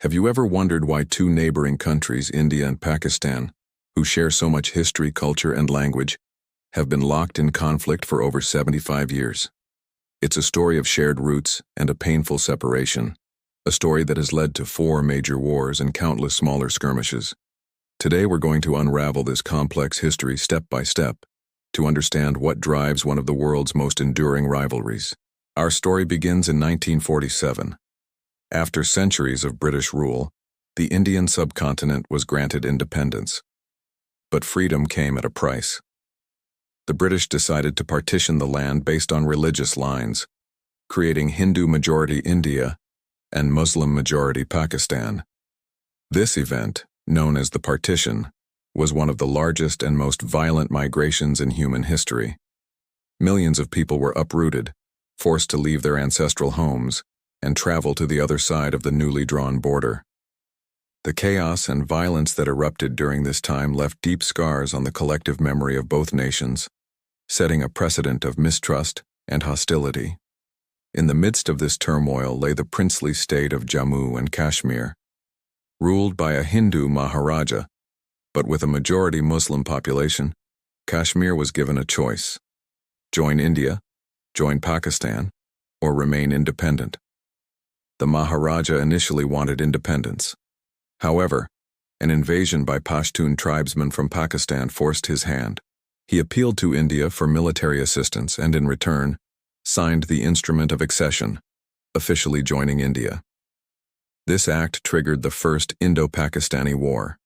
Have you ever wondered why two neighboring countries, India and Pakistan, who share so much history, culture, and language, have been locked in conflict for over 75 years? It's a story of shared roots and a painful separation, a story that has led to 4 major wars and countless smaller skirmishes. Today we're going to unravel this complex history step by step to understand what drives one of the world's most enduring rivalries. Our story begins in 1947. After centuries of British rule, the Indian subcontinent was granted independence. But freedom came at a price. The British decided to partition the land based on religious lines, creating Hindu-majority India and Muslim-majority Pakistan. This event, known as the partition, was one of the largest and most violent migrations in human history. Millions of people were uprooted, forced to leave their ancestral homes, and travel to the other side of the newly drawn border. The chaos and violence that erupted during this time left deep scars on the collective memory of both nations, setting a precedent of mistrust and hostility. In the midst of this turmoil lay the princely state of Jammu and Kashmir, ruled by a Hindu Maharaja, but with a majority Muslim population. Kashmir was given a choice: join India, join Pakistan, or remain independent. The Maharaja initially wanted independence. However, an invasion by Pashtun tribesmen from Pakistan forced his hand. He appealed to India for military assistance and, in return, signed the Instrument of Accession, officially joining India. This act triggered the First Indo-Pakistani War.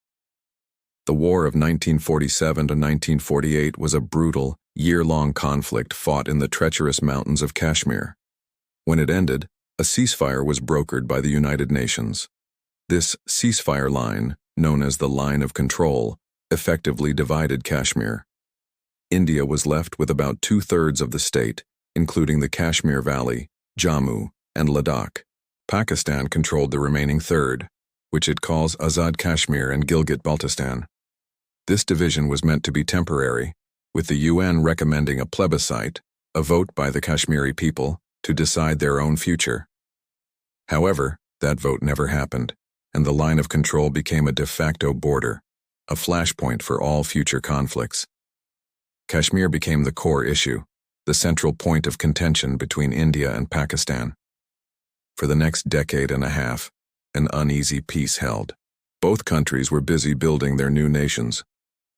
The War of 1947 to 1948 was a brutal, year-long conflict fought in the treacherous mountains of Kashmir. When it ended, a ceasefire was brokered by the United Nations. This ceasefire line, known as the Line of Control, effectively divided Kashmir. India was left with about 2/3 of the state, including the Kashmir Valley, Jammu, and Ladakh. Pakistan controlled the remaining third, which it calls Azad Kashmir and Gilgit-Baltistan. This division was meant to be temporary, with the UN recommending a plebiscite, a vote by the Kashmiri people, to decide their own future. However, that vote never happened, and the line of control became a de facto border, a flashpoint for all future conflicts. Kashmir became the core issue, the central point of contention between India and Pakistan. For the next decade and a half, an uneasy peace held. Both countries were busy building their new nations,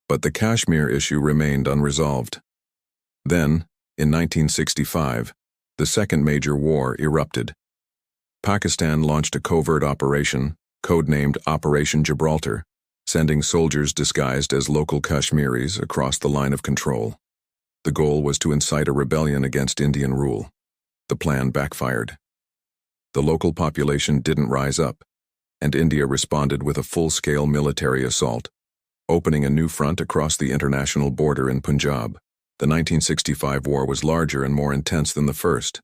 but the Kashmir issue remained unresolved. Then, in 1965, the second major war erupted. Pakistan launched a covert operation, codenamed Operation Gibraltar, sending soldiers disguised as local Kashmiris across the line of control. The goal was to incite a rebellion against Indian rule. The plan backfired. The local population didn't rise up, and India responded with a full-scale military assault, opening a new front across the international border in Punjab. The 1965 war was larger and more intense than the first.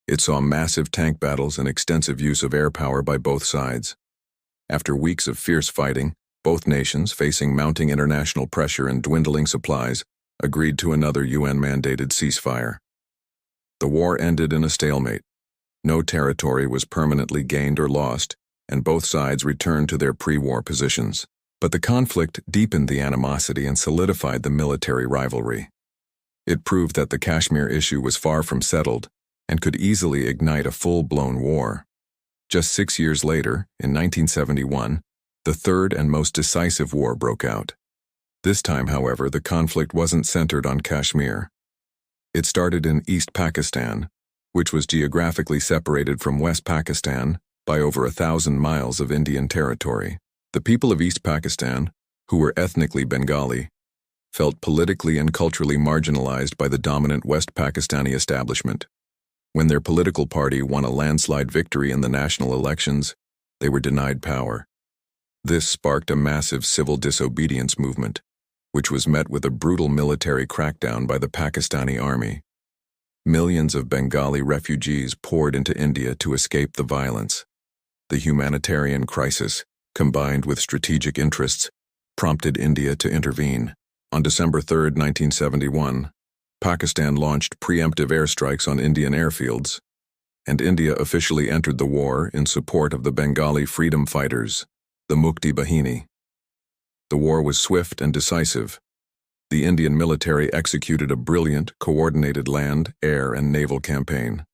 It saw massive tank battles and extensive use of air power by both sides. After weeks of fierce fighting, both nations, facing mounting international pressure and dwindling supplies, agreed to another UN-mandated ceasefire. The war ended in a stalemate. No territory was permanently gained or lost, and both sides returned to their pre-war positions. But the conflict deepened the animosity and solidified the military rivalry. It proved that the Kashmir issue was far from settled and could easily ignite a full-blown war. Just 6 years later, in 1971, the third and most decisive war broke out. This time, however, the conflict wasn't centered on Kashmir. It started in East Pakistan, which was geographically separated from West Pakistan by over 1,000 miles of Indian territory. The people of East Pakistan, who were ethnically Bengali, felt politically and culturally marginalized by the dominant West Pakistani establishment. When their political party won a landslide victory in the national elections, they were denied power. This sparked a massive civil disobedience movement, which was met with a brutal military crackdown by the Pakistani army. Millions of Bengali refugees poured into India to escape the violence. The humanitarian crisis, combined with strategic interests, prompted India to intervene. On December 3, 1971, Pakistan launched preemptive airstrikes on Indian airfields. and India officially entered the war in support of the Bengali freedom fighters, the Mukti Bahini. The war was swift and decisive. The Indian military executed a brilliant, coordinated land, air, and naval campaign.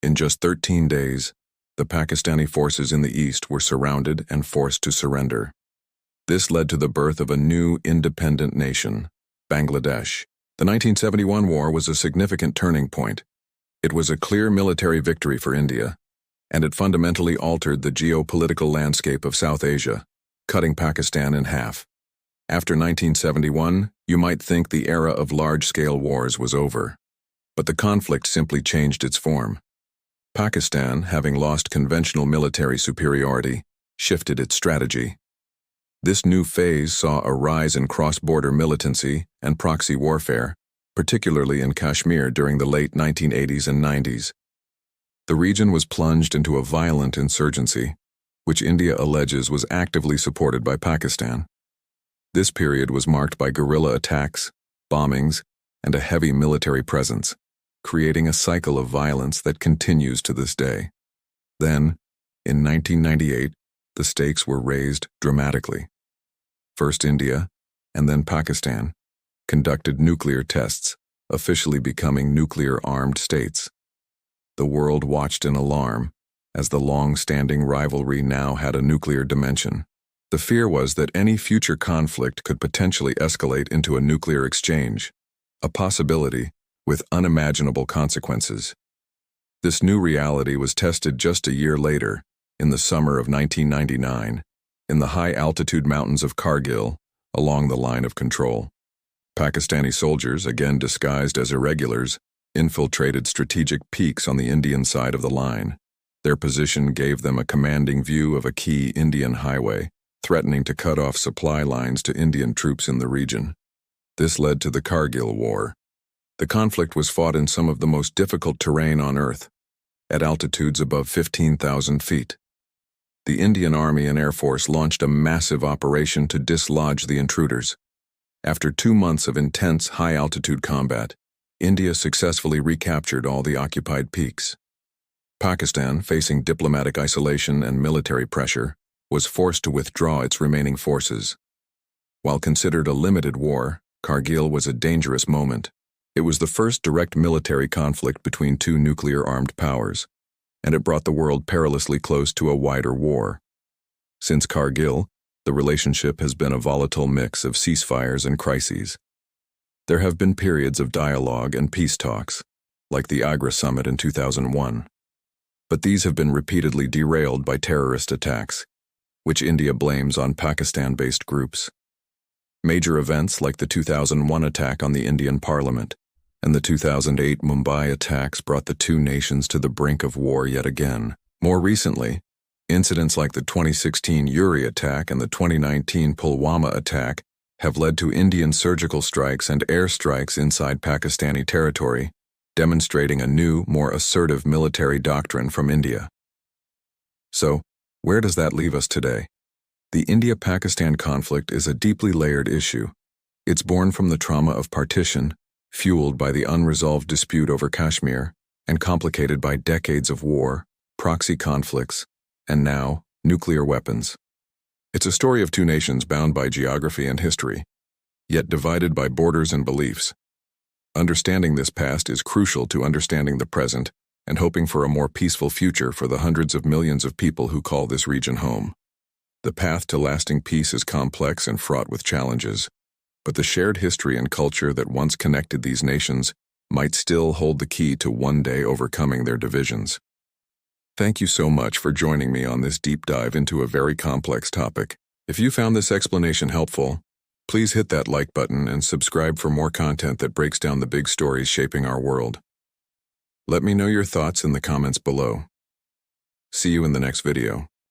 In just 13 days, the Pakistani forces in the east were surrounded and forced to surrender. This led to the birth of a new independent nation, Bangladesh. The 1971 war was a significant turning point. It was a clear military victory for India, and it fundamentally altered the geopolitical landscape of South Asia, cutting Pakistan in half. After 1971, you might think the era of large-scale wars was over. But the conflict simply changed its form. Pakistan, having lost conventional military superiority, shifted its strategy. This new phase saw a rise in cross-border militancy and proxy warfare, particularly in Kashmir during the late 1980s and 90s. The region was plunged into a violent insurgency, which India alleges was actively supported by Pakistan. This period was marked by guerrilla attacks, bombings, and a heavy military presence, creating a cycle of violence that continues to this day. Then, in 1998, the stakes were raised dramatically. First India, and then Pakistan, conducted nuclear tests, officially becoming nuclear-armed states. The world watched in alarm, as the long-standing rivalry now had a nuclear dimension. The fear was that any future conflict could potentially escalate into a nuclear exchange, a possibility with unimaginable consequences. This new reality was tested just a year later, in the summer of 1999, in the high-altitude mountains of Kargil, along the line of control. Pakistani soldiers, again disguised as irregulars, infiltrated strategic peaks on the Indian side of the line. Their position gave them a commanding view of a key Indian highway, threatening to cut off supply lines to Indian troops in the region. This led to the Kargil War. The conflict was fought in some of the most difficult terrain on Earth, at altitudes above 15,000 feet. The Indian Army and Air Force launched a massive operation to dislodge the intruders. After 2 months of intense high-altitude combat, India successfully recaptured all the occupied peaks. Pakistan, facing diplomatic isolation and military pressure, was forced to withdraw its remaining forces. While considered a limited war, Kargil was a dangerous moment. It was the first direct military conflict between two nuclear-armed powers, and it brought the world perilously close to a wider war. Since Kargil, the relationship has been a volatile mix of ceasefires and crises. There have been periods of dialogue and peace talks, like the Agra summit in 2001. But these have been repeatedly derailed by terrorist attacks, which India blames on Pakistan-based groups. Major events like the 2001 attack on the Indian parliament and the 2008 Mumbai attacks brought the two nations to the brink of war yet again. More recently, incidents like the 2016 Uri attack and the 2019 Pulwama attack have led to Indian surgical strikes and airstrikes inside Pakistani territory, demonstrating a new, more assertive military doctrine from India. So, where does that leave us today? The India-Pakistan conflict is a deeply layered issue. It's born from the trauma of partition, fueled by the unresolved dispute over Kashmir, and complicated by decades of war, proxy conflicts, and now, nuclear weapons. It's a story of two nations bound by geography and history, yet divided by borders and beliefs. Understanding this past is crucial to understanding the present and hoping for a more peaceful future for the hundreds of millions of people who call this region home. The path to lasting peace is complex and fraught with challenges, but the shared history and culture that once connected these nations might still hold the key to one day overcoming their divisions. Thank you so much for joining me on this deep dive into a very complex topic. If you found this explanation helpful, please hit that like button and subscribe for more content that breaks down the big stories shaping our world. Let me know your thoughts in the comments below. See you in the next video.